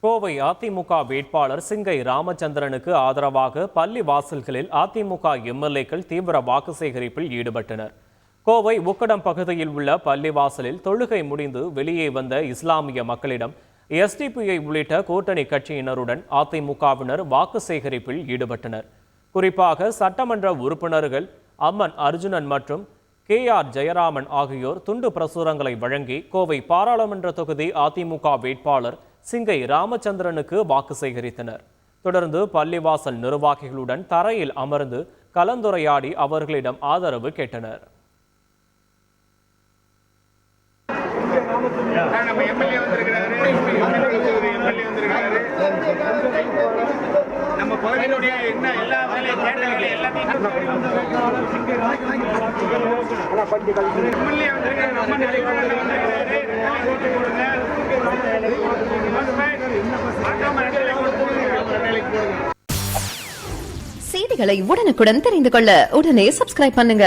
கோவை அதிமுக வேட்பாளர் சிங்கை ராமச்சந்திரனுக்கு ஆதரவாக பள்ளி வாசல்களில் அதிமுக எம்எல்ஏக்கள் தீவிர வாக்கு சேகரிப்பில் ஈடுபட்டனர். கோவை உக்கடம் பகுதியில் உள்ள பள்ளிவாசலில் தொழுகை முடிந்து வெளியே வந்த இஸ்லாமிய மக்களிடம் எஸ்டிபிஐ உள்ளிட்ட கூட்டணி கட்சியினருடன் அதிமுகவினர் வாக்கு சேகரிப்பில் ஈடுபட்டனர். குறிப்பாக சட்டமன்ற உறுப்பினர்கள் அம்மன் அர்ஜுனன் மற்றும் KR ஜெயராமன் ஆகியோர் துண்டு பிரசுரங்களை வழங்கி கோவை பாராளுமன்ற தொகுதி அதிமுக வேட்பாளர் சிங்கை ராமச்சந்திரனுக்கு வாக்கு சேகரித்தனர். தொடர்ந்து பள்ளிவாசல் நிர்வாகிகளுடன் தரையில் அமர்ந்து கலந்துரையாடி அவர்களிடம் ஆதரவு கேட்டனர். செய்திகளை உடனுக்குடன் தெரிந்து கொள்ள உடனே சப்ஸ்கிரைப் பண்ணுங்க.